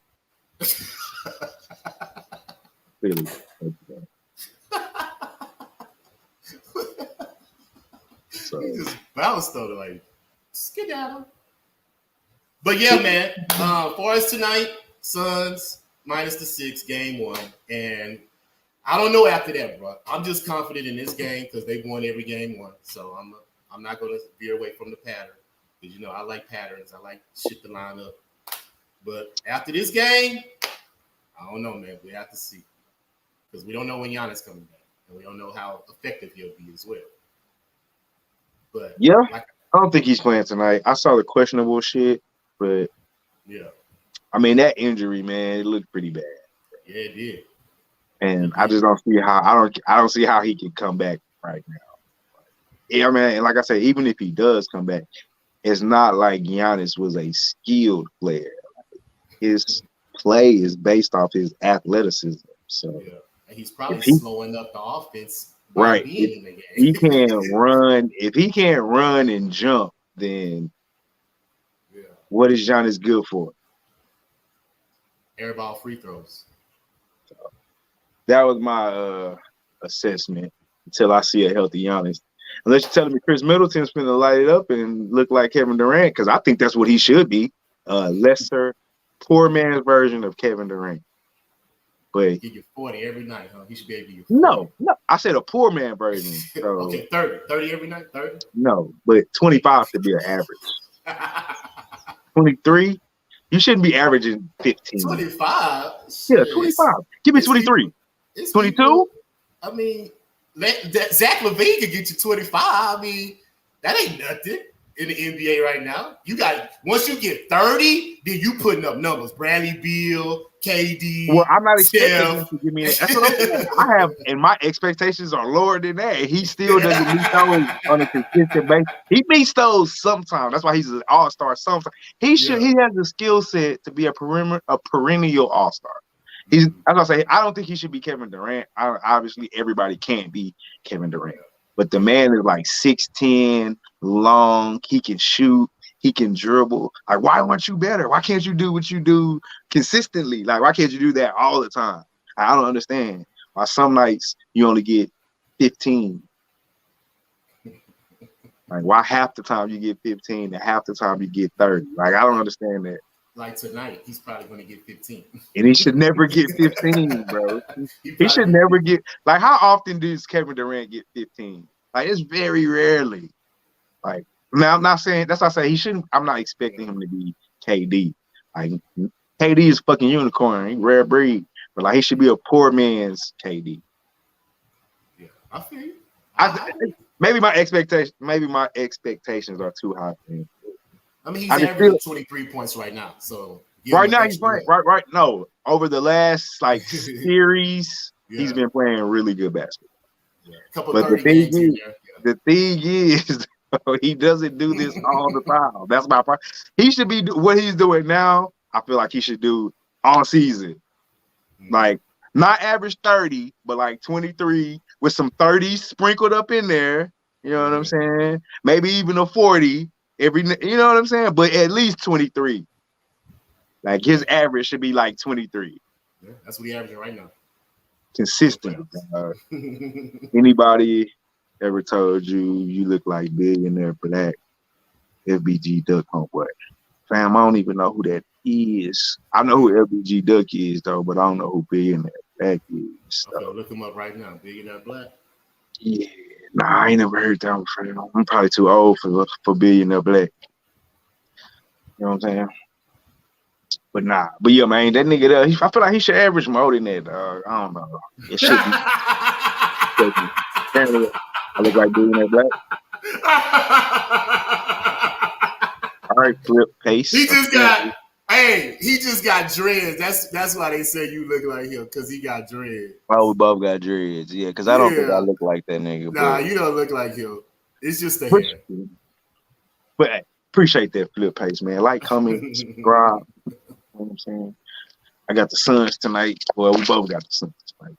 Clearly. So. He just bounced on it like skedaddle. But yeah, man. For us tonight, Suns -6, game 1, and I don't know after that, bro. I'm just confident in this game because they've won every game 1, so I'm not going to veer away from the pattern because I like patterns. I like shit to line up. But after this game, I don't know, man. We have to see because we don't know when Giannis coming back, and we don't know how effective he'll be as well. But yeah, I don't think he's playing tonight. I saw the questionable shit, but yeah, I mean that injury, man, it looked pretty bad. Yeah, it did. And I just don't see how I don't see how he can come back right now. Yeah, man, and like I said, even if he does come back, it's not like Giannis was a skilled player. His play is based off his athleticism. So yeah. And he's probably slowing up the offense by right. being in the game. He can't run. If he can't run and jump, then what is Giannis good for? Airball free throws. So that was my assessment until I see a healthy Giannis. Unless you're telling me Chris Middleton's going to light it up and look like Kevin Durant, because I think that's what he should be. Lesser, poor man's version of Kevin Durant. But he get 40 every night, huh? He should be able to get 40. No. I said a poor man version. So, okay, 30. 30 every night? 30? No, but 25 should be an average. 23? You shouldn't be averaging 15. 25? Yeah, 25. Give me 23. 22? I mean, Zach LaVine could get you 25. I mean, that ain't nothing in the NBA right now. Once you get 30, then you putting up numbers. Bradley Beal, KD. Well, I'm not expecting Steph. him to give me that. That's what I'm saying. I have, and my expectations are lower than that. He still doesn't meet those on a consistent basis. He meets those sometimes. That's why he's an all-star sometimes. He has the skill set to be a perennial all-star. As I say, I don't think he should be Kevin Durant. Obviously, everybody can't be Kevin Durant. But the man is like 6'10", long. He can shoot. He can dribble. Like, why aren't you better? Why can't you do what you do consistently? Like, why can't you do that all the time? I don't understand why some nights you only get 15. Like, why half the time you get 15 and half the time you get 30? Like, I don't understand that. Like tonight, he's probably going to get 15. And he should never get 15, bro. He should never get – like, how often does Kevin Durant get 15? Like, it's very rarely. Like, now, I'm not saying – that's why I say he shouldn't – I'm not expecting him to be KD. Like, KD is fucking unicorn. He rare breed. But, like, he should be a poor man's KD. Yeah, I feel you. Maybe my expectations are too high for him. I mean, he's averaging 23 points right now. So right now he's playing right. No, over the last series, he's been playing really good basketball. Yeah. But the thing is, he doesn't do this all the time. That's my problem. He should be what he's doing now. I feel like he should do all season, like not average 30, but like 23 with some 30s sprinkled up in there. You know what I'm saying? Maybe even a 40. You know what I'm saying? But at least 23. Like his average should be like 23. Yeah, that's what he's averaging right now. Consistent. Anybody ever told you look like Billionaire Black? LBG Duck homeboy. Fam, I don't even know who that is. I know who LBG Duck is though, but I don't know who Billionaire Black is. So. Okay, look him up right now. Billionaire Black. Yeah. Nah, I ain't never heard that one, friend. I'm probably too old for Billionaire Black. You know what I'm saying? But yeah, man, that nigga there, I feel like he should average more than that, dog. I don't know. It should be. I look like Billionaire Black. All right, flip pace. He just got dreads. That's why they say you look like him, because he got dreads. Oh, we both got dreads, yeah, because I don't think I look like that nigga. Nah, you don't look like him. It's just the hair. But appreciate that flip pace, man. Like, comment, subscribe. You know what I'm saying? I got the Suns tonight. Well, we both got the Suns tonight.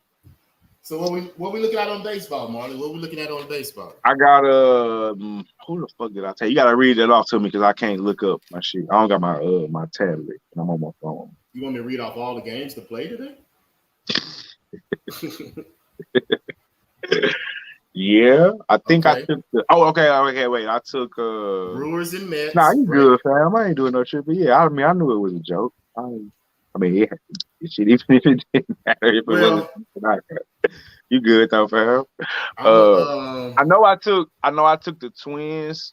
So what we looking at on baseball, Marley? What we looking at on baseball? I got who the fuck did I tell you? You gotta read that off to me because I can't look up my shit. I don't got my tablet. I'm on my phone. You want me to read off all the games to play today? Yeah, I think I Okay. took the. Oh, okay. Wait, I took. Brewers and Nah, Mets, you right? good, fam. I ain't doing no trip. But yeah, I mean, I knew it was a joke. I mean, yeah, shit, even if it didn't matter if it wasn't Well, tonight, you good though, fam. I'm a, Uh, I know I took the Twins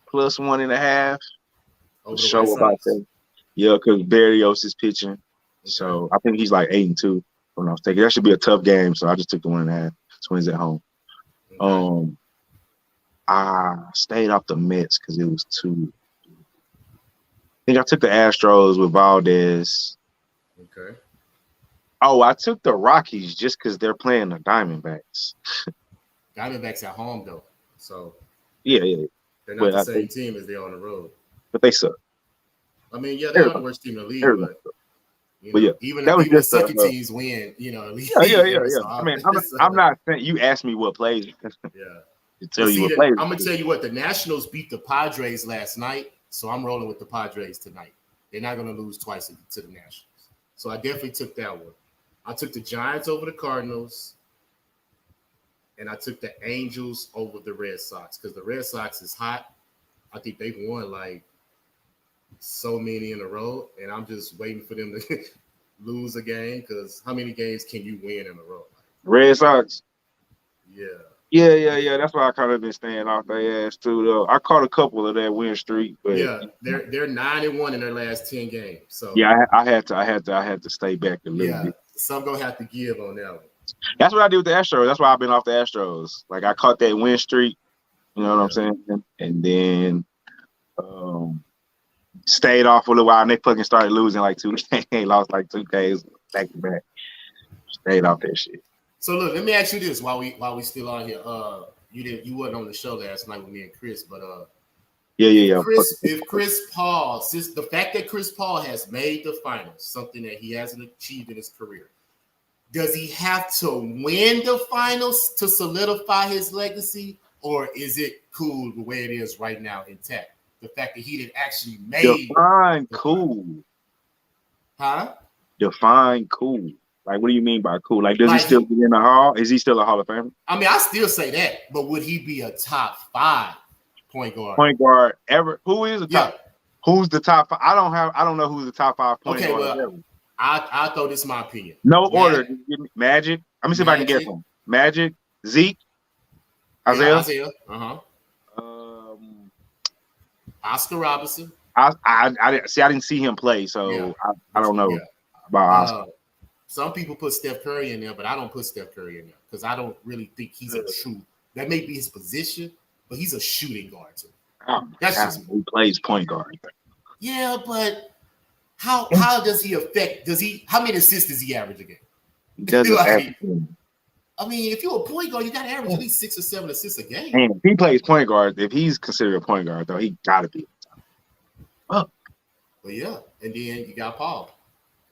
plus 1.5. For over the White sure about Sox. that. Yeah, because Barrios is pitching, Okay. so I think he's like 8-2. When I was taking that should be a tough game, so I just took the 1.5. Twins at home. Okay. Um, I stayed off the Mets because it was too. I think I took the Astros with Valdez. Okay. Oh, I took the Rockies just because they're playing the Diamondbacks. Diamondbacks at home though, so Yeah. they're not But the I same think, team as they are on the road. but they suck. I mean, yeah, they are the Everybody, worst team in the league, everybody but suck. you But yeah, know, even that was even the just second teams win, the league every yeah. so I mean, often. I'm So, not saying you asked me what plays yeah. to But tell you see, what plays. I'm gonna tell you what, the Nationals beat the Padres last night, so I'm rolling with the Padres tonight. They're not gonna lose twice to the Nationals. So I definitely took that one. I took the Giants over the Cardinals, and I took the Angels over the Red Sox because the Red Sox is hot. I think they've won like so many in a row, and I'm just waiting for them to lose a game because how many games can you win in a row? Red Sox. Yeah. Yeah. That's why I kind of been staying off their ass too, though. I caught a couple of that win streak, but Yeah, they're 9-1 in their last 10 games. So yeah, I had to stay back a little yeah, bit. some gonna have to give on that one. That's what I did with the Astros. That's why I've been off the Astros. Like I caught that win streak, you know what I'm Yeah. saying, and then um, stayed off for a little while, and they fucking started losing like two. They lost like 2 games back to back. Stayed off that shit. So look, let me ask you this while we still on here. You wasn't on the show last night with me and Chris, but if Yeah. Chris Paul, since the fact that Chris Paul has made the finals, something that he hasn't achieved in his career, does he have to win the finals to solidify his legacy, or is it cool the way it is right now intact? The fact that he didn't actually made Define the finals. cool. Huh? Define cool. Like, what do you mean by cool? Like, does he Like still get in the Hall? Is he still a Hall of Famer? I mean, I still say that, but would he be a top 5 point guard? Point guard ever? Who is the Yeah. top? Who's the top 5? I don't know who's the top 5 point Okay, guard well, ever. I throw this my opinion. No order. Just give me Magic. Let me see if I can guess Magic. one. Magic, Zeke, Yeah, Isaiah. Isaiah. Oscar Robertson. I didn't see him play, so Yeah. I don't know Yeah. about Oscar. Some people put Steph Curry in there, but I don't put Steph Curry in there because I don't really think he's a true. That may be his position, but he's a shooting guard too. That's just He plays point guard. yeah, but how does he affect? How many assists does he average a game? He doesn't Like, have. I mean, if you're a point guard, you got to average at least 6 or 7 assists a game. And if he plays point guard, if he's considered a point guard, though, he got to be. But yeah, and then you got Paul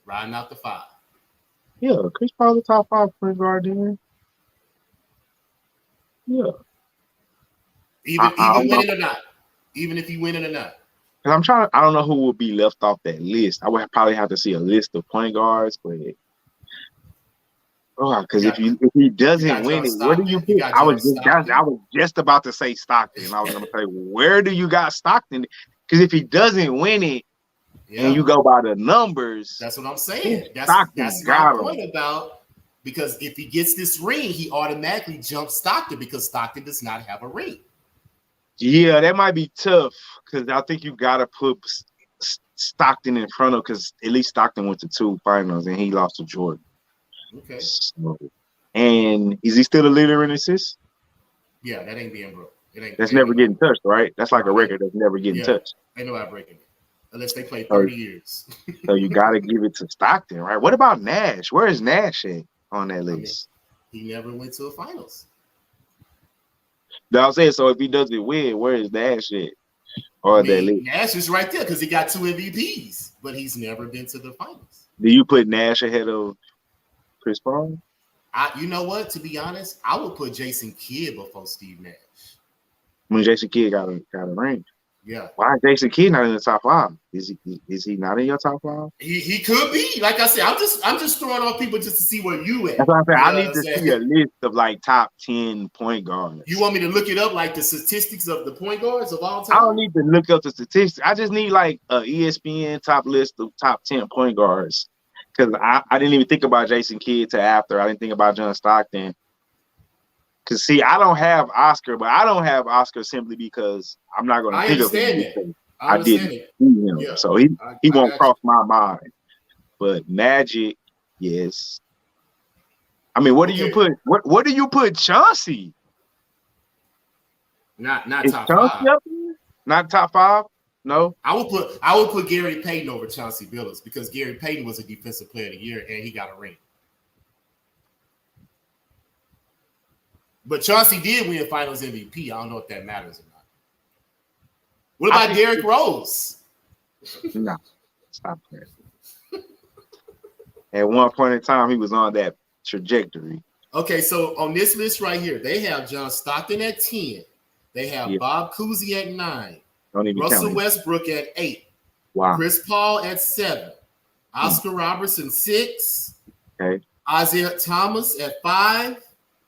riding out the 5. Yeah, Chris Paul the top 5 point guard then. Yeah. Even don't winning know. or not. Even if he winning or not. Because I don't know who will be left off that list. I would probably have to see a list of point guards, but because if he doesn't win it, where do you put? I was just about to say Stockton. I was going to say, where do you got Stockton? Because if he doesn't win it, and you go by the numbers, that's what I'm saying. That's my point about because if he gets this ring, he automatically jumps Stockton because Stockton does not have a ring. Yeah, that might be tough because I think you got to put Stockton in front of because at least Stockton went to 2 finals and he lost to Jordan. Okay. So, and is he still a leader in assists? Yeah, that ain't being broke. That's never getting touched, right? That's like a record that's never getting touched. Ain't nobody breaking it unless they play 30 years. So you got to give it to Stockton, right? What about Nash? Where is Nash at on that list? I mean, he never went to the finals. I'm saying, so if he doesn't win, where is Nash at? Or that list? Nash is right there because he got 2 MVPs, but he's never been to the finals. Do you put Nash ahead of Chris Paul? You know what? To be honest, I would put Jason Kidd before Steve Nash. When Jason Kidd got a ring. Yeah. Why is Jason Kidd not in the top 5? Is he not in your top 5? He could be. Like I said, I'm just throwing off people just to see where you at. That's what I'm saying. You I know need what to I'm see a saying? list of like top 10 point guards. You want me to look it up, like the statistics of the point guards of all I time? don't need to look up the statistics. I just need like a ESPN top list of top 10 point guards. Because I didn't even think about Jason Kidd till after. I didn't think about John Stockton. Because, see, I don't have Oscar, but I don't have Oscar simply because I'm not going to I think of him. understand that. I I understand didn't it. see him. Yeah. So he I won't got cross you. my mind. But Magic, yes. I mean, what do you put? What do you put Chauncey? Not Is top Chauncey 5. up there? Not top 5? No. I would put Gary Payton over Chauncey Billups because Gary Payton was a defensive player of the year and he got a ring. But Chauncey did win Finals MVP. I don't know if that matters or not. What about Derrick Rose? No, stop that. At one point in time, he was on that trajectory. Okay, so on this list right here, they have John Stockton at 10. They have Bob Cousy at 9. Russell Westbrook at 8. Wow. Chris Paul at 7. Oscar Robertson 6. Okay. Isaiah Thomas at 5.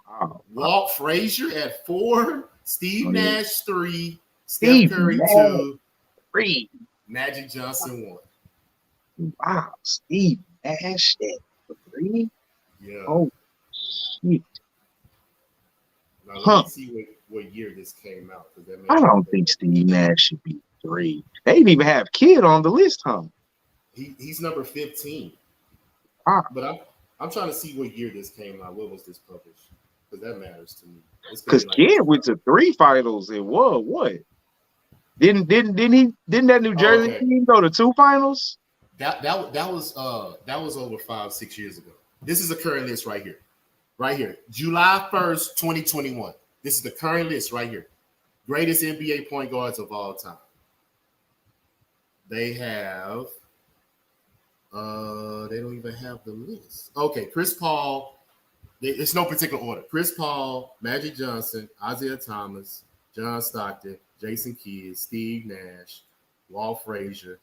Wow. Walt Frazier at 4. Steve Nash 3. Steph Curry 2. 3. Magic Johnson 1. Wow. Steve Nash at 3. Yeah. Oh shit. Now let me see what year this came out. I don't think Steve Nash should be 3. They didn't even have Kidd on the list, huh? He's number 15. Wow. But I'm trying to see what year this came out. What was this published? Because that matters to me. Because Kidd went to 3 finals and what? Didn't that New Jersey team go to 2 finals? That was over 5-6 years ago. This is the current list right here. Right here. July 1st, 2021. This is the current list right here. Greatest NBA point guards of all time. They have they don't even have the list. Okay, Chris Paul. It's no particular order. Chris Paul, Magic Johnson, Isaiah Thomas, John Stockton, Jason Kidd, Steve Nash, Walt Frazier,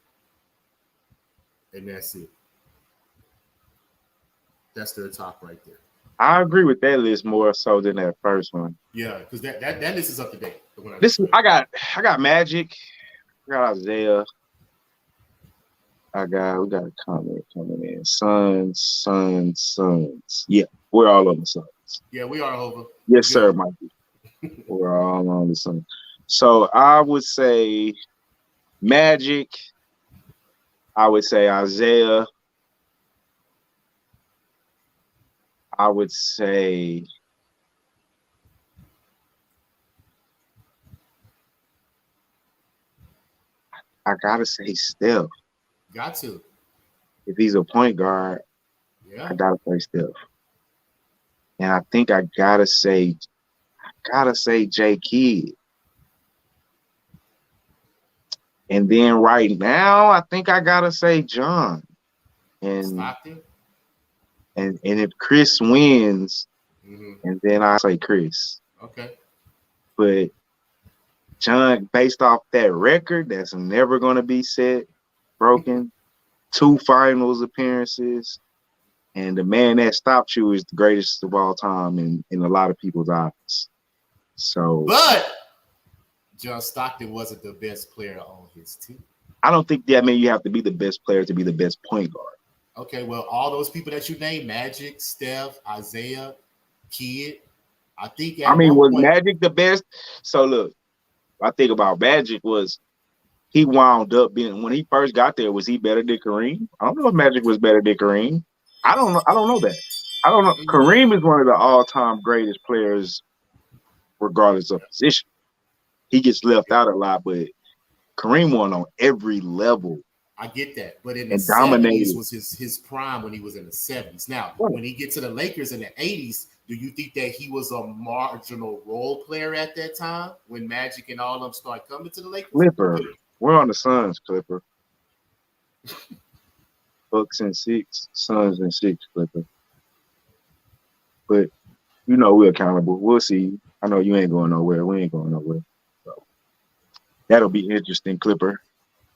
and that's it. That's their top right there. I agree with that list more so than that first one. Yeah, because that list is up to date. I got Magic, I got Isaiah. We got a comment coming in. Suns. Yeah, we're all on the Suns. Yeah, we are over. Yes, sir, Mikey. We're all on the Suns. So I would say Magic. I would say Isaiah. I would say I gotta say Steph. Got to. If he's a point guard, I gotta say Steph. And I think I gotta say J Kidd. And then right now, I think I gotta say John. And if Chris wins, and then I say Chris. Okay. But John, based off that record, that's never gonna be broken. 2 finals appearances, and the man that stopped you is the greatest of all time in a lot of people's eyes. So, but John Stockton wasn't the best player on his team. I don't think that means you have to be the best player to be the best point guard. Okay, well, all those people that you named, Magic, Steph, Isaiah, Kidd, I think. Was Magic the best? So look, I think about Magic was he wound up being, when he first got there, was he better than Kareem? I don't know if Magic was better than Kareem. I don't know that. I don't know. Kareem is one of the all-time greatest players, regardless of position. He gets left out a lot, but Kareem won on every level. I get that, but in the 70s was his prime when he was in the 70s. Now, when he gets to the Lakers in the 80s, do you think that he was a marginal role player at that time when Magic and all of them start coming to the Lakers? Clipper. We're on the Suns, Clipper. Bucks and 6, Suns and 6, Clipper. But we're accountable. We'll see. I know you ain't going nowhere. We ain't going nowhere. So That'll be interesting, Clipper.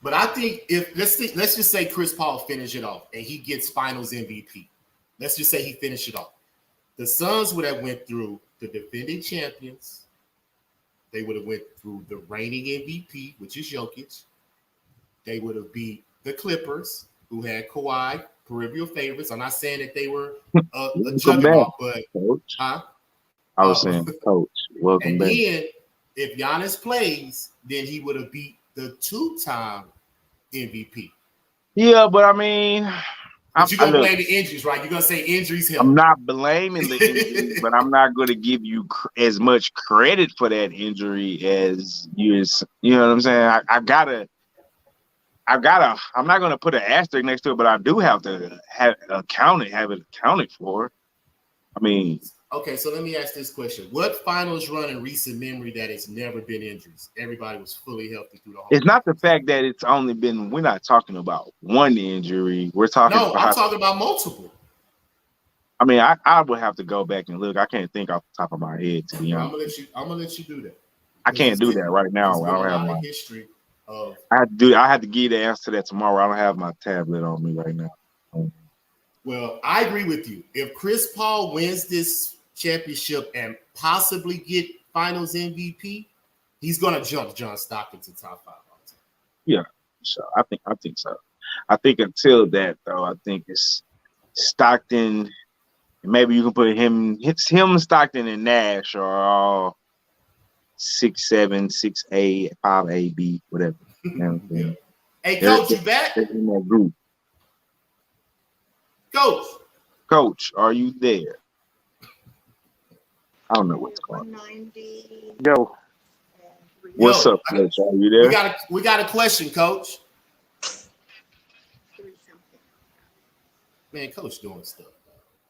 But I think let's just say Chris Paul finish it off and he gets Finals MVP. Let's just say he finished it off. The Suns would have went through the defending champions. They would have went through the reigning MVP, which is Jokic. They would have beat the Clippers, who had Kawhi, peripheral favorites. I'm not saying that they were a juggernaut, but Coach. huh? I was saying, Coach, welcome And back. then, if Giannis plays, then he would have beat the two-time MVP. Yeah, but I mean, But you're going to blame the injuries, right? You're going to say injuries help. I'm not blaming the injury, but I'm not going to give you as much credit for that injury as you. You know what I'm saying? I'm not going to put an asterisk next to it, but I do have to have it accounted for. I mean, okay, so let me ask this question. What finals run in recent memory that has never been injuries? Everybody was fully healthy through the whole it's not the fact that it's only been, we're not talking about one injury. We're talking about. No, I'm talking about multiple. I mean, I would have to go back and look. I can't think off the top of my head, to be honest. I'm gonna let you do that. I can't do that right now. I don't have my history of. I have to give you the answer to that tomorrow. I don't have my tablet on me right now. Well, I agree with you. If Chris Paul wins this championship and possibly get Finals MVP, he's gonna jump John Stockton to top 5 all time. Yeah, so I think so. I think until that though, I think it's Stockton. Maybe you can put him, Stockton, and Nash are all 6'7", 6'8", 5'8", whatever. You know what I'm saying? Hey, Coach, you back? In that group. Coach, are you there? I don't know what's going on. Yo. What's up, Coach? Are you there? We got a question, Coach. Man, Coach doing stuff.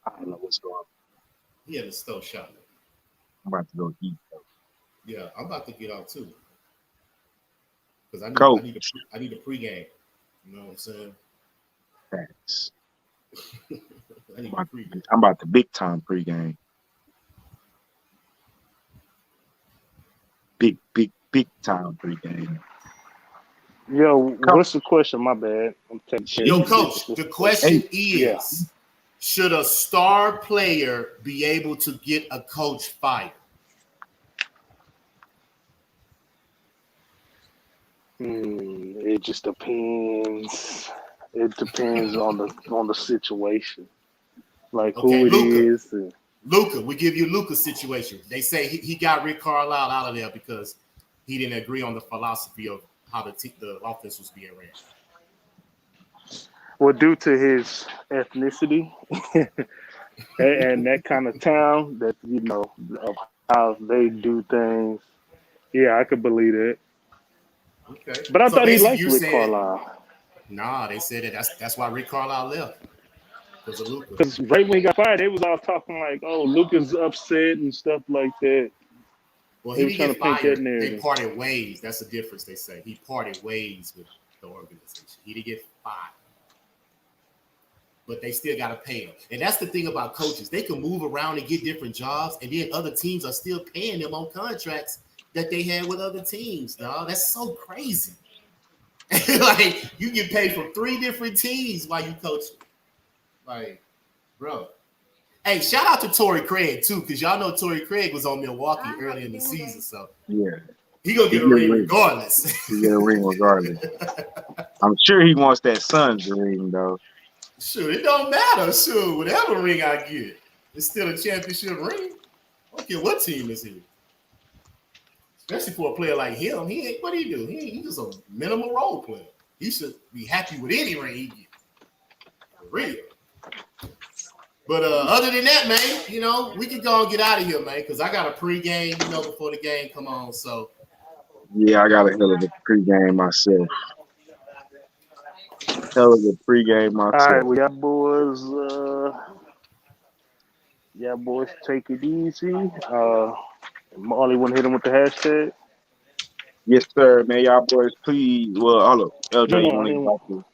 I don't know what's going on. He had a stove shot. I'm about to go eat. Yeah, I'm about to get out too. Because I need a pregame. You know what I'm saying? Thanks. I need a pregame. I'm about to big time pregame. Big time pregame. Yo, what's the question? My bad. I'm taking Yo, Coach, the question is, should a star player be able to get a coach fired? It just depends. It depends on the situation, like who it is. Luka, we give you Luka's situation. They say he got Rick Carlisle out of there because he didn't agree on the philosophy of how the offense was being ran. Well, due to his ethnicity and that kind of town, that of how they do things, yeah, I could believe it. Okay, but I thought he liked Rick Carlisle. Nah, they said that's why Rick Carlisle left. Because of Luka. Because right when he got fired, they was all talking like, "Oh, Luka's upset" and stuff like that. Well, he didn't get fired. They parted ways. That's the difference. They say he parted ways with the organization. He didn't get fired, but they still got to pay him. And that's the thing about coaches. They can move around and get different jobs, and then other teams are still paying them on contracts that they had with other teams, dog. That's so crazy. Like, you get paid from 3 different teams while you coach. Like, bro. Hey, shout out to Torrey Craig, too, because y'all know Torrey Craig was on Milwaukee early in the season, so yeah, he going to get a ring regardless. He get a ring regardless. I'm sure he wants that Suns ring, though. Sure, it don't matter. Sure, whatever ring I get, it's still a championship ring. I don't care what team is here. Especially for a player like him, what do he do? He's just a minimal role player. He should be happy with any ring he gets. For real. But other than that, man, we can go and get out of here, man, because I got a pregame, before the game come on. So yeah, I got a hell of a pregame myself. All right, well, y'all boys, take it easy. Marley, want to hit him with the hashtag? Yes, sir, man. Y'all boys, please. Well, hold up. LJ, you want to talk to?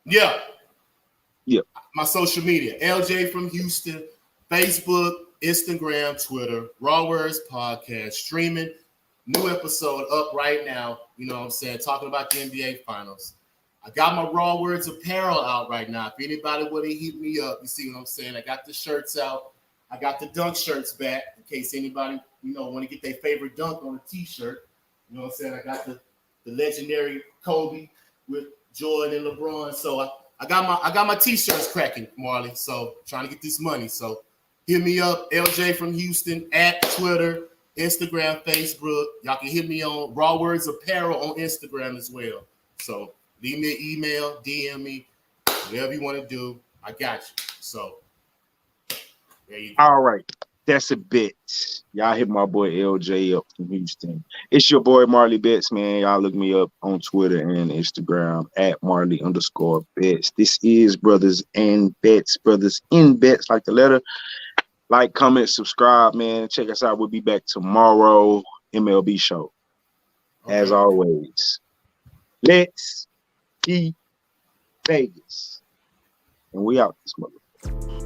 Yeah. Yeah. My social media, LJ from Houston, Facebook, Instagram, Twitter, Raw Words Podcast, streaming new episode up right now. You know what I'm saying? Talking about the NBA Finals. I got my Raw Words apparel out right now. If anybody would have hit me up, you see what I'm saying? I got the shirts out. I got the dunk shirts back in case anybody, want to get their favorite dunk on a t-shirt. You know what I'm saying? I got the legendary Kobe with Jordan and LeBron. So I got my t-shirts cracking, Marley. So trying to get this money. So hit me up, LJ from Houston, at Twitter, Instagram, Facebook. Y'all can hit me on Raw Words Apparel on Instagram as well. So leave me an email, DM me, whatever you want to do. I got you. So there you go. All right. That's a bet. Y'all hit my boy LJ up from Houston. It's your boy Marley Betts, man. Y'all look me up on Twitter and Instagram at Marley_Betts. This is Brothers and Betts, Brothers in Betts, like the letter. Like, comment, subscribe, man. Check us out. We'll be back tomorrow. MLB show. Okay. As always. Let's keep Vegas. And we out this motherfucker.